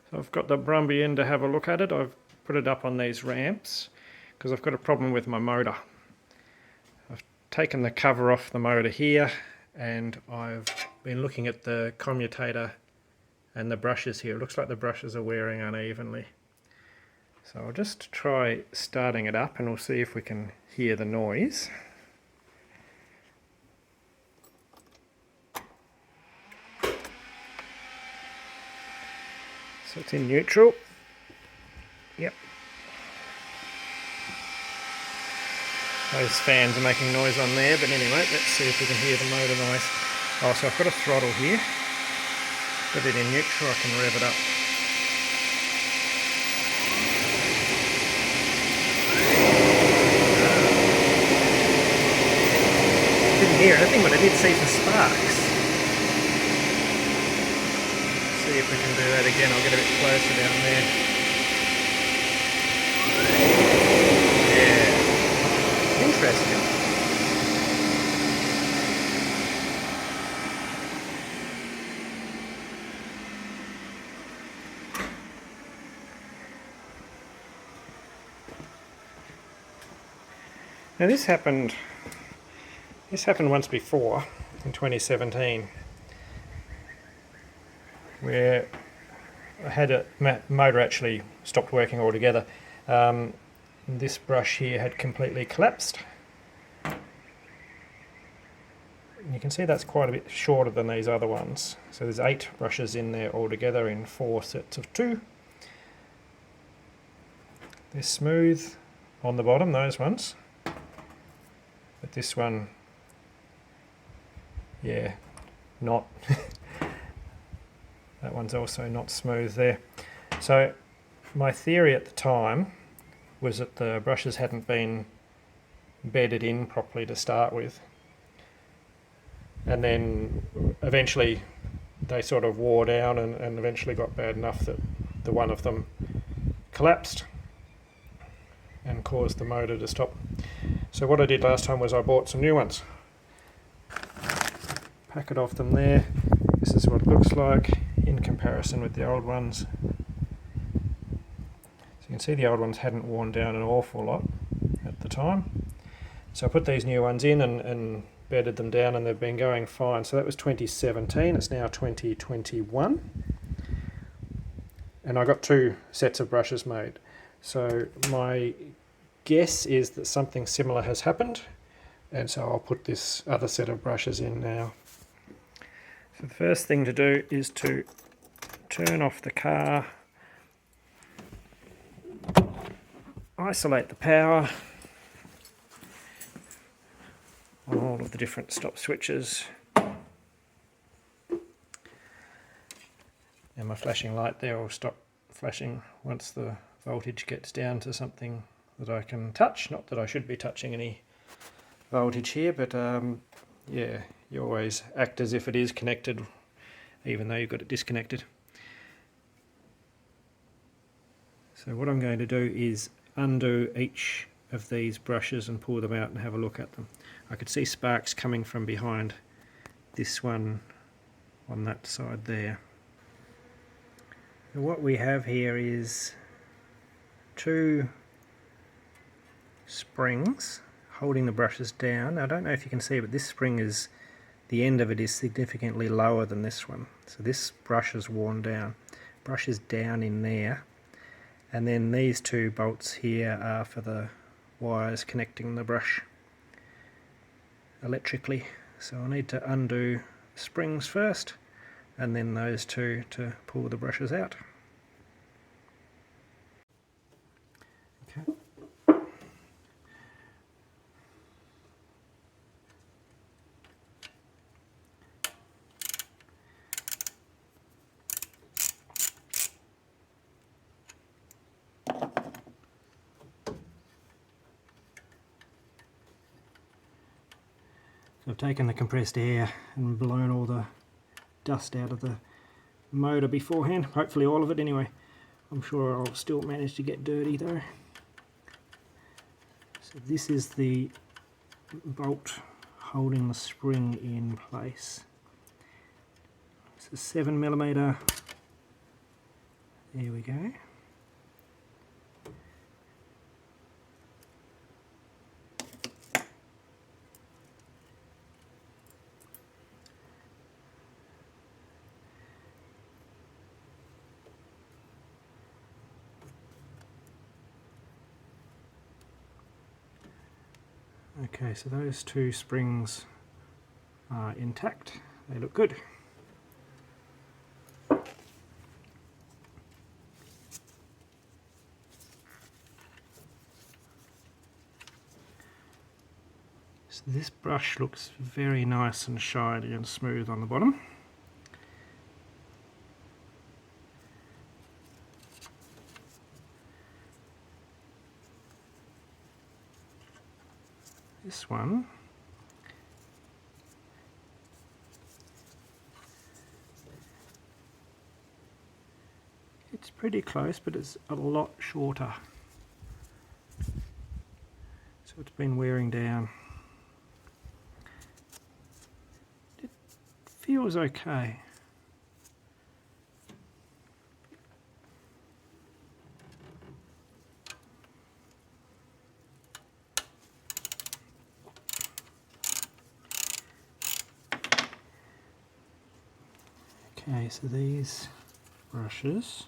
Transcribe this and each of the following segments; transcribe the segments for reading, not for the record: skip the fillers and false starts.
So I've got the Brumby in to have a look at it. I've put it up on these ramps because I've got a problem with my motor. I've taken the cover off the motor here and I've been looking at the commutator and the brushes here. It looks like the brushes are wearing unevenly. So I'll just try starting it up and we'll see if we can hear the noise. So it's in neutral. Yep. Those fans are making noise on there, but anyway, let's see if we can hear the motor noise. Oh, so I've got a throttle here. Got it in neutral, I can rev it up. Didn't hear anything, but I did see some sparks. See if we can do that again. I'll get a bit closer down there. Yeah. Interesting. Now this happened once before in 2017. Where I had a motor actually stopped working altogether. This brush here had completely collapsed. And you can see that's quite a bit shorter than these other ones. So there's 8 brushes in there altogether in 4 sets of 2. They're smooth on the bottom, those ones. But this one, yeah, not. That one's also not smooth there. So my theory at the time was that the brushes hadn't been bedded in properly to start with. And then eventually they sort of wore down and eventually got bad enough that the one of them collapsed and caused the motor to stop. So what I did last time was I bought some new ones. Packet off them there. This is what it looks like in comparison with the old ones. So you can see the old ones hadn't worn down an awful lot at the time. So I put these new ones in and bedded them down and they've been going fine. So that was 2017, it's now 2021. And I got 2 sets of brushes made. So my guess is that something similar has happened, and so I'll put this other set of brushes in now. So the first thing to do is to turn off the car, isolate the power on all of the different stop switches, and my flashing light there will stop flashing once the voltage gets down to something that I can touch. Not that I should be touching any voltage here, but yeah, you always act as if it is connected even though you've got it disconnected. So what I'm going to do is undo each of these brushes and pull them out and have a look at them. I could see sparks coming from behind this one on that side there. And what we have here is 2 springs holding the brushes down. I don't know if you can see, but this spring is, the end of it is significantly lower than this one. So this brush is worn down. Brush is down in there. And then these 2 bolts here are for the wires connecting the brush electrically. So I need to undo the springs first and then those 2 to pull the brushes out. Okay. So I've taken the compressed air and blown all the dust out of the motor beforehand, hopefully all of it anyway. I'm sure I'll still manage to get dirty though. So this is the bolt holding the spring in place. It's a 7mm There we go. Okay, so those two springs are intact. They look good. So this brush looks very nice and shiny and smooth on the bottom. This one it's pretty close, but it's a lot shorter. So it's been wearing down. It feels okay. Okay, so these brushes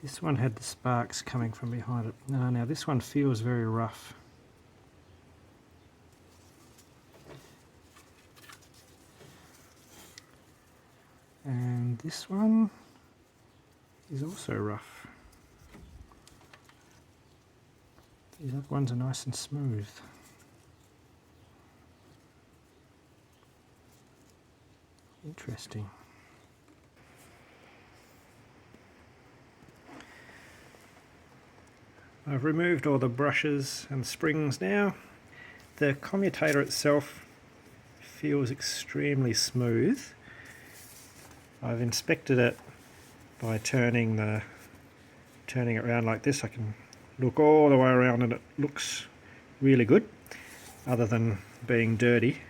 this one had the sparks coming from behind it. Now this one feels very rough. And this one is also rough. These other ones are nice and smooth. Interesting. I've removed all the brushes and springs now. The commutator itself feels extremely smooth. I've inspected it by turning it around like this. I can look all the way around and it looks really good, other than being dirty.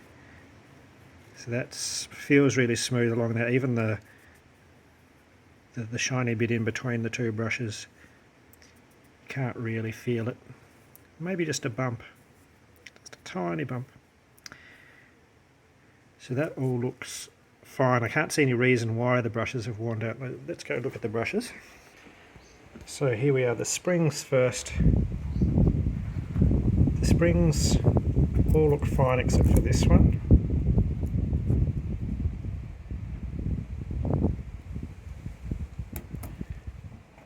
So that feels really smooth along there. Even the shiny bit in between the two brushes, can't really feel it. Maybe just a bump, just a tiny bump. So that all looks fine. I can't see any reason why the brushes have worn out. Let's go look at the brushes. So here we are, the springs first. The springs all look fine except for this one.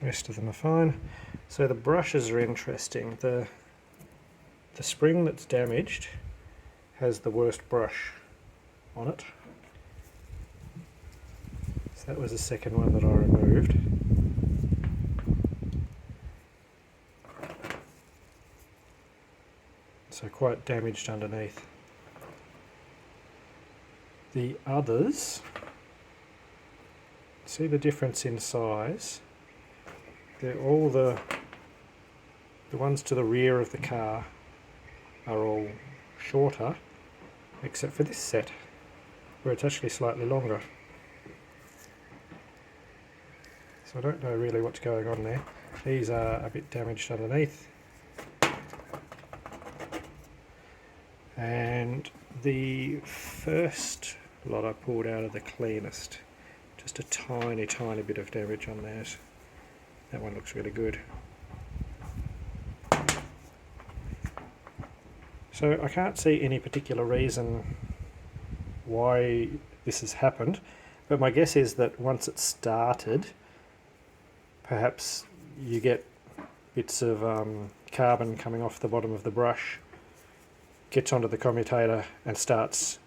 Rest of them are fine. So the brushes are interesting. The spring that's damaged has the worst brush on it. So that was the second one that I removed. So quite damaged underneath. The others, see the difference in size? They're all the ones to the rear of the car are all shorter, except for this set, where it's actually slightly longer. So I don't know really what's going on there. These are a bit damaged underneath. And the first lot I pulled out of the cleanest. Just a tiny bit of damage on that. That one looks really good. So I can't see any particular reason why this has happened, but my guess is that once it's started, perhaps you get bits of carbon coming off the bottom of the brush, gets onto the commutator and starts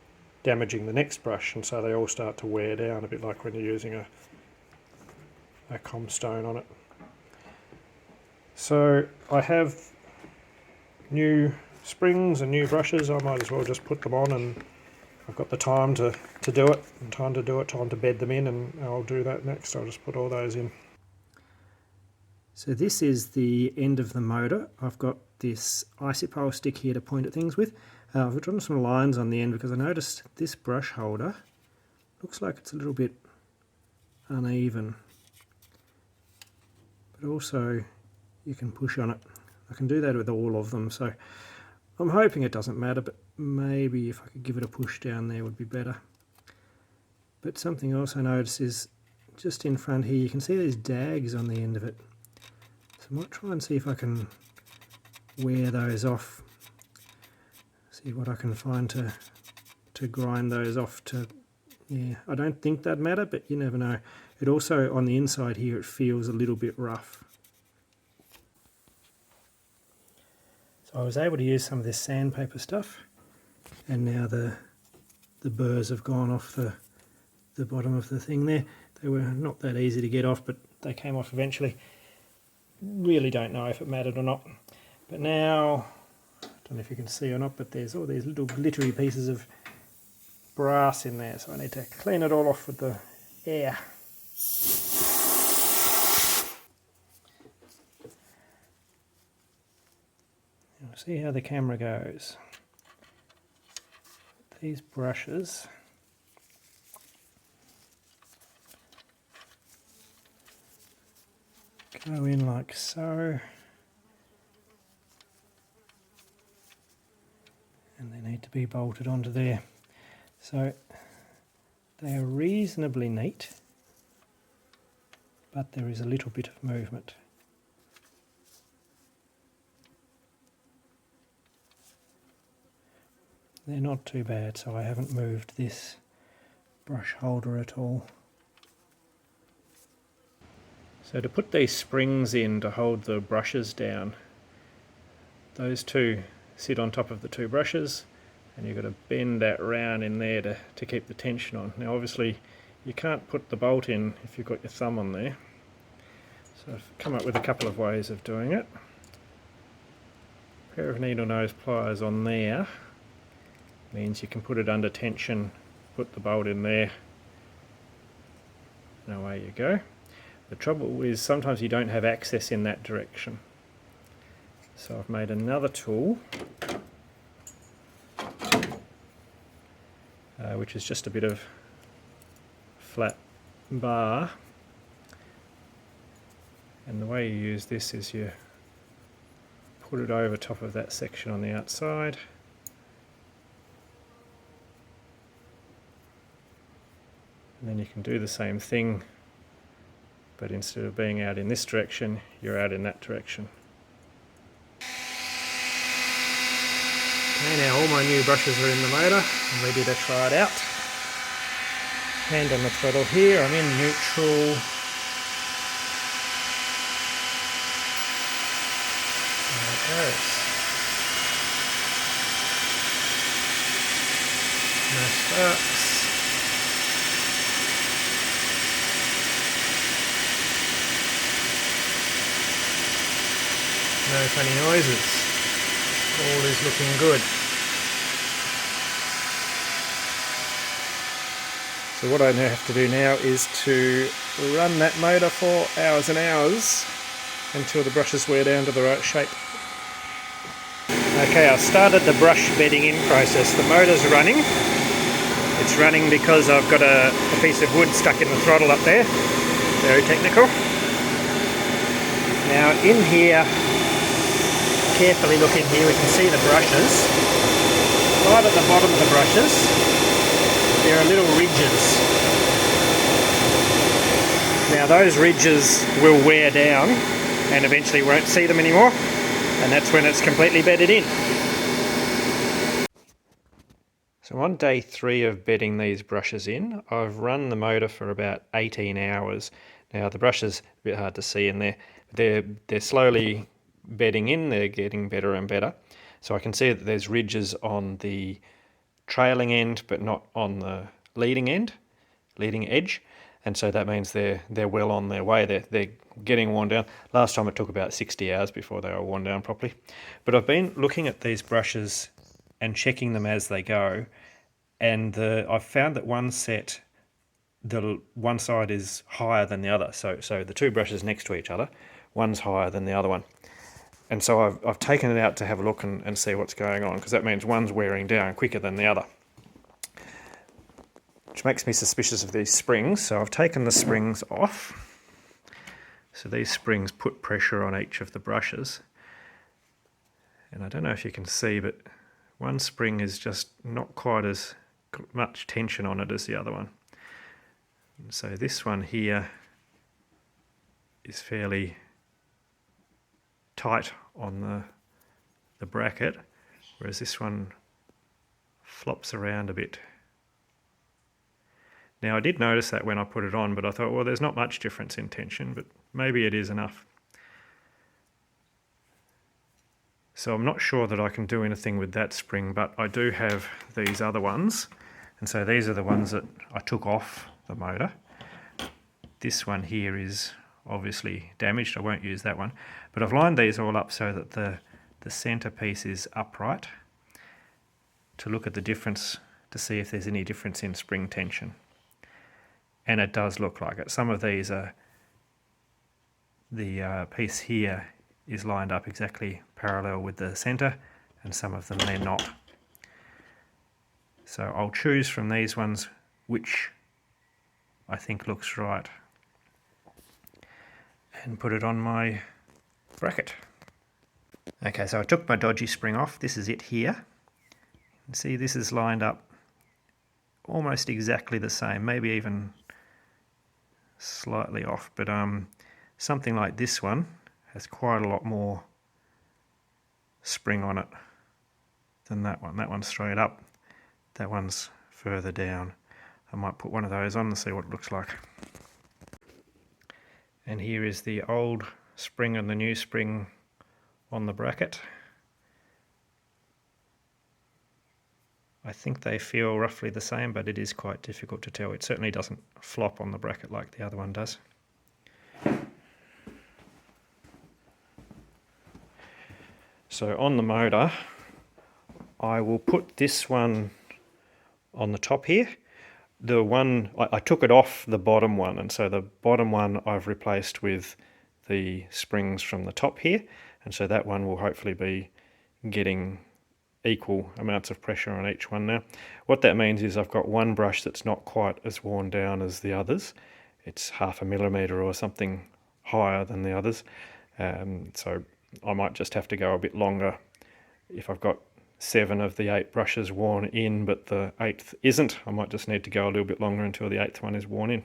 damaging the next brush, and so they all start to wear down, a bit like when you're using a comb-stone on it. So I have new springs and new brushes. I might as well just put them on, and I've got the time to do it, and time to bed them in, and I'll do that next. I'll just put all those in. So this is the end of the motor. I've got this icy-pole stick here to point at things with. I've drawn some lines on the end because I noticed this brush holder looks like it's a little bit uneven, but also you can push on it. I can do that with all of them, so I'm hoping it doesn't matter, but maybe if I could give it a push down there would be better. But something else I noticed is just in front here, you can see these dags on the end of it. So I might try and see if I can wear those off. See what I can find to grind those off to, yeah, I don't think that'd matter, but you never know. It also, on the inside here, it feels a little bit rough. So I was able to use some of this sandpaper stuff, and now the burrs have gone off the bottom of the thing there. They were not that easy to get off, but they came off eventually. Really don't know if it mattered or not. But now, I don't know if you can see or not, but there's all these little glittery pieces of brass in there, so I need to clean it all off with the air. Now, see how the camera goes. These brushes go in like so, and they need to be bolted onto there. So they are reasonably neat, but there is a little bit of movement. They're not too bad, so I haven't moved this brush holder at all. So to put these springs in to hold the brushes down, those two sit on top of the two brushes, and you've got to bend that round in there to keep the tension on. Now obviously you can't put the bolt in if you've got your thumb on there, so I've come up with a couple of ways of doing it. A pair of needle nose pliers on there means you can put it under tension, put the bolt in there, and away you go. The trouble is sometimes you don't have access in that direction. So I've made another tool, which is just a bit of flat bar. And the way you use this is you put it over top of that section on the outside. And then you can do the same thing, but instead of being out in this direction, you're out in that direction. Okay, now all my new brushes are in the motor. I'm ready to try it out. Hand on the throttle here, I'm in neutral. There it goes. No sparks. No funny noises. All is looking good. So what I now have to do now is to run that motor for hours and hours until the brushes wear down to the right shape. Okay, I've started the brush bedding in process. The motor's running. It's running because I've got a piece of wood stuck in the throttle up there. Very technical. Now in here, carefully look in here, we can see the brushes. Right at the bottom of the brushes, there are little ridges. Now those ridges will wear down and eventually won't see them anymore, and that's when it's completely bedded in. So on day 3 of bedding these brushes in, I've run the motor for about 18 hours. Now the brushes, a bit hard to see in there, they're slowly bedding in, they're getting better and better. So I can see that there's ridges on the trailing end but not on the leading edge, and so that means they're well on their way. They're getting worn down. Last time it took about 60 hours before they were worn down properly. But I've been looking at these brushes and checking them as they go, and I've found that one set, the one side is higher than the other. So the two brushes next to each other, one's higher than the other one. And so I've taken it out to have a look and see what's going on, because that means one's wearing down quicker than the other, which makes me suspicious of these springs. So I've taken the springs off. So these springs put pressure on each of the brushes. And I don't know if you can see, but one spring is just not quite as much tension on it as the other one. And so this one here is fairly tight on the bracket, whereas this one flops around a bit. Now I did notice that when I put it on, but I thought, well, there's not much difference in tension, but maybe it is enough. So I'm not sure that I can do anything with that spring, but I do have these other ones. And so these are the ones that I took off the motor. This one here is obviously damaged. I won't use that one. But I've lined these all up so that the center piece is upright, to look at the difference, to see if there's any difference in spring tension. And it does look like it. Some of these are, the piece here is lined up exactly parallel with the center, and some of them they're not. So I'll choose from these ones which I think looks right and put it on my bracket. Okay, so I took my dodgy spring off. This is it here. You can see this is lined up almost exactly the same, maybe even slightly off, but something like this one has quite a lot more spring on it than that one. That one's straight up, that one's further down. I might put one of those on and see what it looks like. And here is the old spring and the new spring on the bracket. I think they feel roughly the same, but it is quite difficult to tell. It certainly doesn't flop on the bracket like the other one does. So on the motor, I will put this one on the top here. The one, I took it off the bottom one, and so the bottom one I've replaced with the springs from the top here, and so that one will hopefully be getting equal amounts of pressure on each one now. What that means is I've got one brush that's not quite as worn down as the others. It's 0.5 millimetre or something higher than the others, so I might just have to go a bit longer. If I've got 7 of the 8 brushes worn in but the 8th isn't, I might just need to go a little bit longer until the 8th one is worn in.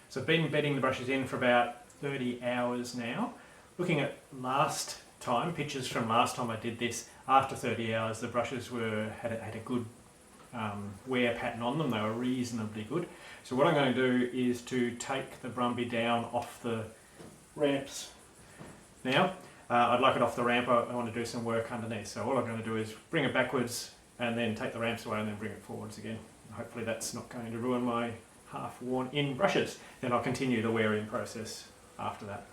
So I've been bedding the brushes in for about 30 hours now. Looking at last time, pictures from last time I did this, after 30 hours the brushes had a good wear pattern on them. They were reasonably good. So what I'm going to do is to take the Brumby down off the ramps now. I'd like it off the ramp. I want to do some work underneath. So all I'm going to do is bring it backwards and then take the ramps away and then bring it forwards again. Hopefully that's not going to ruin my half worn in brushes. Then I'll continue the wear in process after that.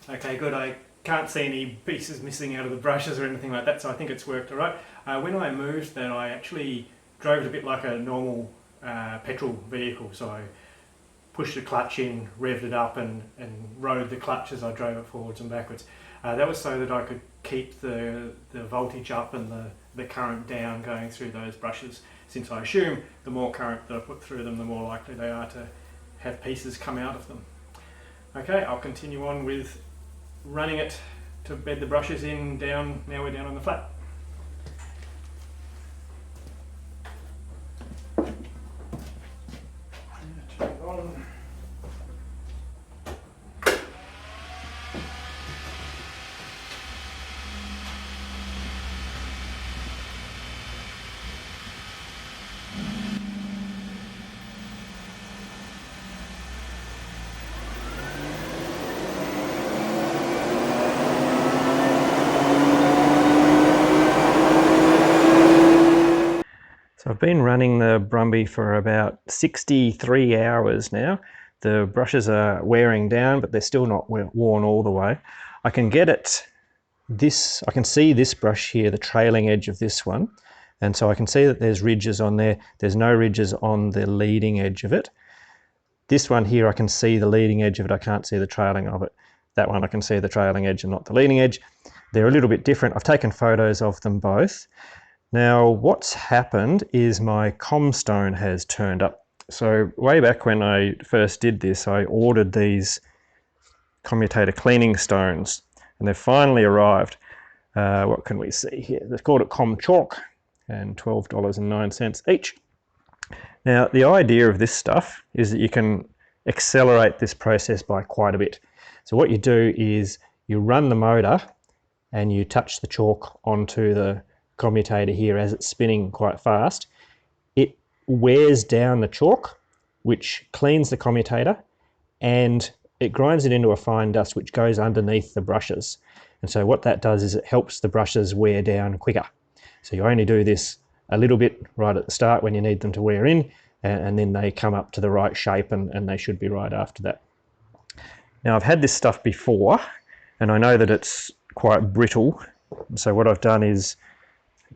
Okay, good. I can't see any pieces missing out of the brushes or anything like that, so I think it's worked all right. When I moved that, I actually drove it a bit like a normal petrol vehicle, so I pushed the clutch in, revved it up and rode the clutch as I drove it forwards and backwards. That was so that I could keep the voltage up and the current down going through those brushes, since I assume the more current that I put through them, the more likely they are to have pieces come out of them. Okay, I'll continue on with running it to bed the brushes in down. Now we're down on the flat. Turn it on. So I've been running the Brumby for about 63 hours now. The brushes are wearing down, but they're still not worn all the way. I can see this brush here, the trailing edge of this one. And so I can see that there's ridges on there. There's no ridges on the leading edge of it. This one here, I can see the leading edge of it. I can't see the trailing of it. That one, I can see the trailing edge and not the leading edge. They're a little bit different. I've taken photos of them both. Now, what's happened is my comstone has turned up. So way back when I first did this, I ordered these commutator cleaning stones, and they've finally arrived. What can we see here? They've called it Com Chalk, and $12.09 each. Now, the idea of this stuff is that you can accelerate this process by quite a bit. So what you do is you run the motor and you touch the chalk onto the commutator here as it's spinning quite fast. It wears down the chalk, which cleans the commutator, and it grinds it into a fine dust which goes underneath the brushes. And so what that does is it helps the brushes wear down quicker. So you only do this a little bit right at the start when you need them to wear in, and then they come up to the right shape and they should be right after that. Now, I've had this stuff before and I know that it's quite brittle. So what I've done is,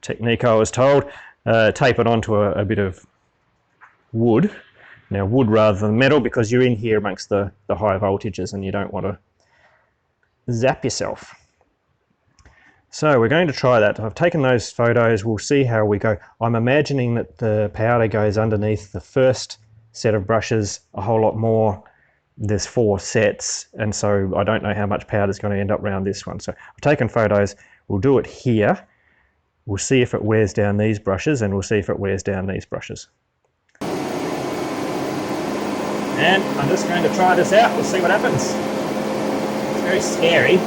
technique I was told, tape it onto a bit of wood. Now, wood rather than metal, because you're in here amongst the high voltages and you don't want to zap yourself. So we're going to try that. I've taken those photos. We'll see how we go. I'm imagining that the powder goes underneath the first set of brushes a whole lot more. There's 4 sets, and so I don't know how much powder is going to end up around this one. So I've taken photos. We'll do it here. We'll see if it wears down these brushes, and we'll see if it wears down these brushes. And I'm just going to try this out. We'll see what happens. It's very scary.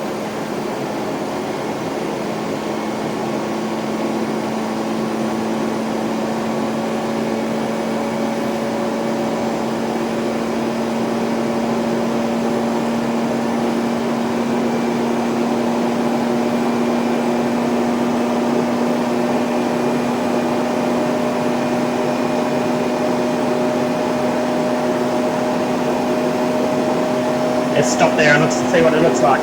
Let's stop there and let's see what it looks like.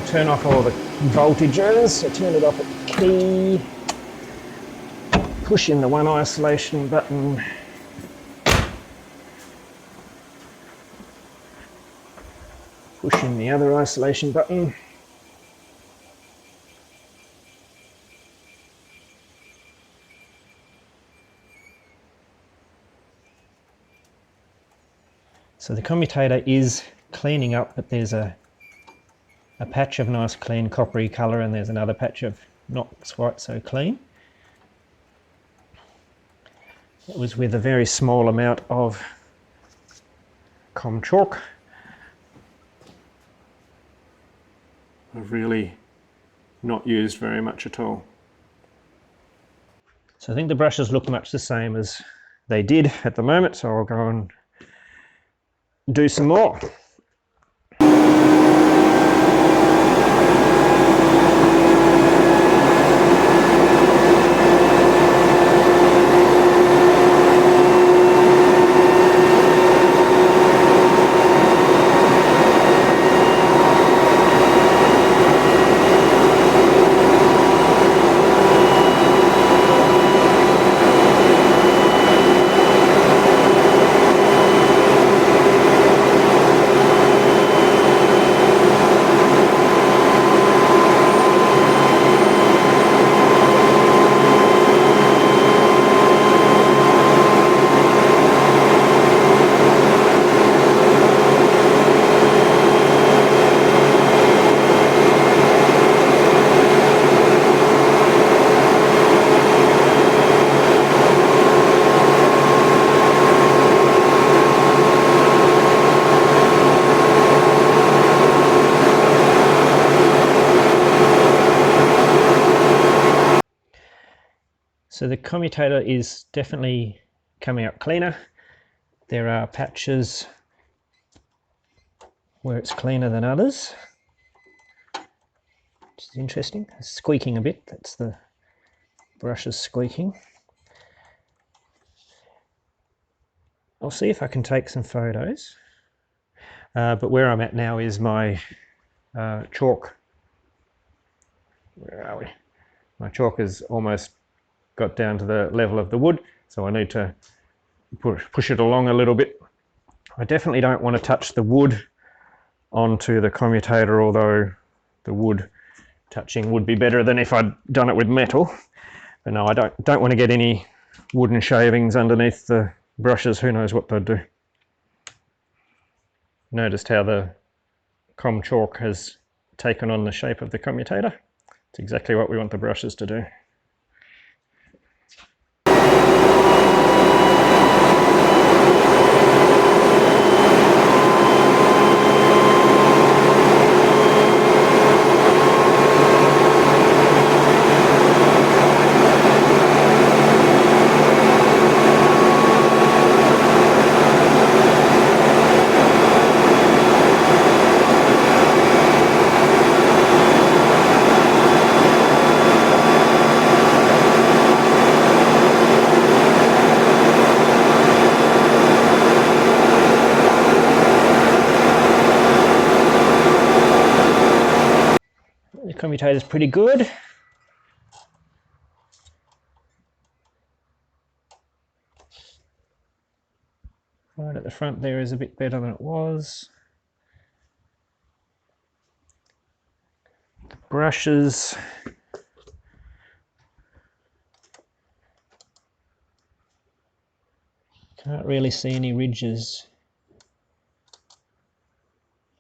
turn off all the voltages. So turn it off at the key, push in the one isolation button, push in the other isolation button. So the commutator is cleaning up, but there's a patch of nice clean coppery colour and there's another patch of not quite so clean. It was with a very small amount of com chalk. I've really not used very much at all. So I think the brushes look much the same as they did at the moment, so I'll go and do some more. So the commutator is definitely coming up cleaner. There are patches where it's cleaner than others, which is interesting. It's squeaking a bit, that's the brushes squeaking. I'll see if I can take some photos, but where I'm at now is my chalk. Where are we? My chalk is almost got down to the level of the wood, so I need to push it along a little bit. I definitely don't want to touch the wood onto the commutator, although the wood touching would be better than if I'd done it with metal. But no, I don't want to get any wooden shavings underneath the brushes. Who knows what they'd do. Noticed how the com chalk has taken on the shape of the commutator. It's exactly what we want the brushes to do. The commutator is pretty good. Right at the front there is a bit better than it was. The brushes, can't really see any ridges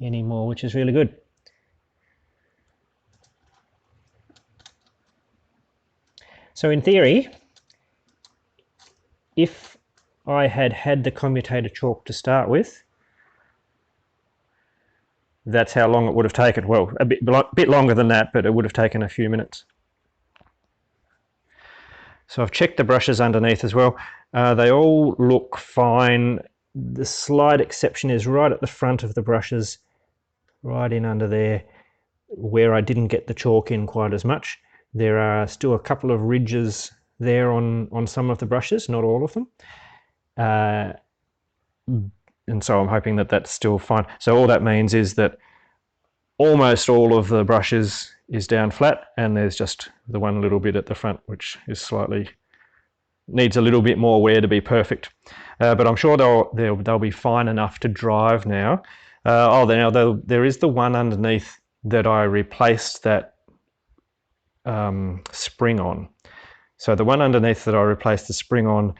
anymore, which is really good. So in theory, if I had had the commutator chalk to start with, that's how long it would have taken. Well, a bit longer than that, but it would have taken a few minutes. So I've checked the brushes underneath as well. They all look fine. The slight exception is right at the front of the brushes, right in under there, where I didn't get the chalk in quite as much. There are still a couple of ridges there on some of the brushes, not all of them. And so I'm hoping that that's still fine. So all that means is that almost all of the brushes is down flat, and there's just the one little bit at the front which is slightly, needs a little bit more wear to be perfect. But I'm sure they'll be fine enough to drive now. There is the one underneath that I replaced that spring on. So the one underneath that I replaced the spring on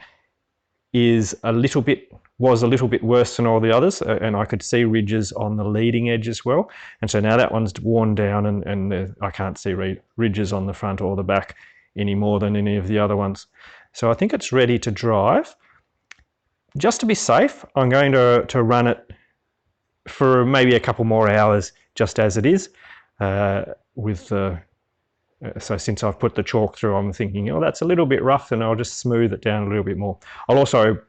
was a little bit worse than all the others, and I could see ridges on the leading edge as well. And so now that one's worn down, and I can't see ridges on the front or the back any more than any of the other ones. So I think it's ready to drive. Just to be safe, I'm going to run it for maybe a couple more hours just as it is. So since I've put the chalk through, I'm thinking, oh, that's a little bit rough, and I'll just smooth it down a little bit more. I'll also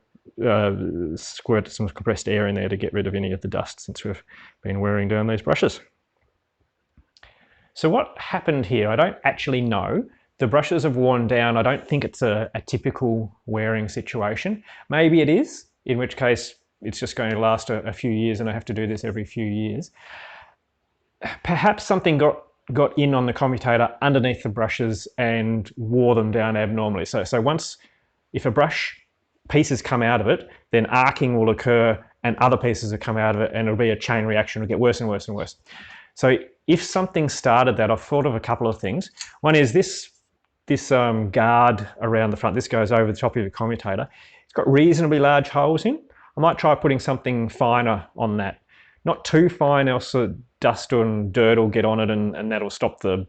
squirt some compressed air in there to get rid of any of the dust since we've been wearing down these brushes. So what happened here, I don't actually know. The brushes have worn down. I don't think it's a typical wearing situation. Maybe it is, in which case it's just going to last a few years and I have to do this every few years. Perhaps something got in on the commutator underneath the brushes and wore them down abnormally. So once, if a brush pieces come out of it, then arcing will occur and other pieces will come out of it, and it'll be a chain reaction. It'll get worse and worse and worse. So if something started that, I've thought of a couple of things. One is this guard around the front. This goes over the top of the commutator. It's got reasonably large holes in. I might try putting something finer on that. Not too fine, else the dust and dirt will get on it, and that'll stop the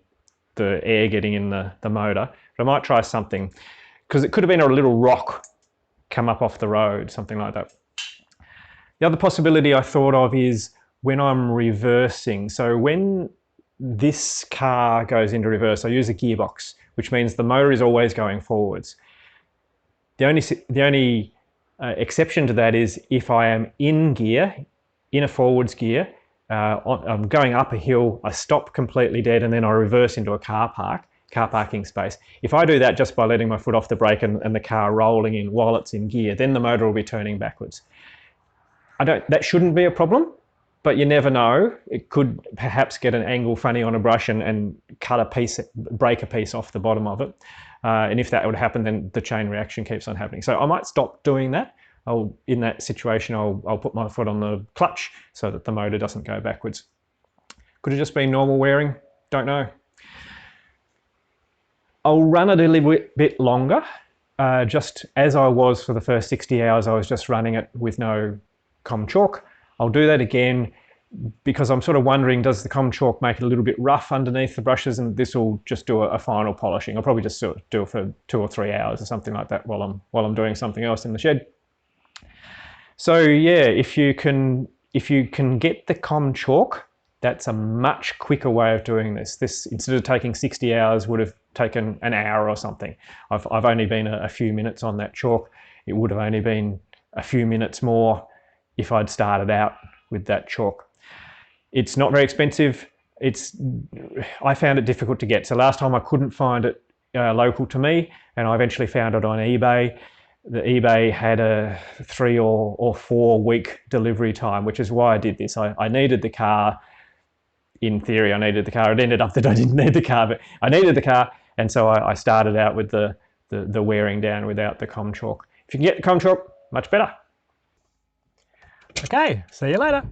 air getting in the motor. But I might try something, because it could have been a little rock come up off the road, something like that. The other possibility I thought of is when I'm reversing. So when this car goes into reverse, I use a gearbox, which means the motor is always going forwards. The only exception to that is if I am in gear, in a forwards gear, I'm going up a hill, I stop completely dead, and then I reverse into a car parking space. If I do that just by letting my foot off the brake and the car rolling in while it's in gear, then the motor will be turning backwards. That shouldn't be a problem, but you never know. It could perhaps get an angle funny on a brush and break a piece off the bottom of it. And if that would happen, then the chain reaction keeps on happening. So I might stop doing that. In that situation, I'll put my foot on the clutch so that the motor doesn't go backwards. Could have just been normal wearing, don't know. I'll run it a little bit longer. Just as I was for the first 60 hours, I was just running it with no com chalk. I'll do that again because I'm sort of wondering, does the com chalk make it a little bit rough underneath the brushes, and this will just do a final polishing. I'll probably just do it for 2 or 3 hours or something like that while I'm doing something else in the shed. So yeah, if you can get the com chalk, that's a much quicker way of doing this. This, instead of taking 60 hours, would have taken an hour or something. I've only been a few minutes on that chalk. It would have only been a few minutes more if I'd started out with that chalk. It's not very expensive. I found it difficult to get. So last time I couldn't find it local to me, and I eventually found it on eBay. The eBay had a 3 or 4 week delivery time, which is why I did this. I needed the car. In theory, I needed the car. It ended up that I didn't need the car, but I needed the car, and so I started out with the wearing down without the com chalk. If you can get the com chalk, much better. Okay, see you later.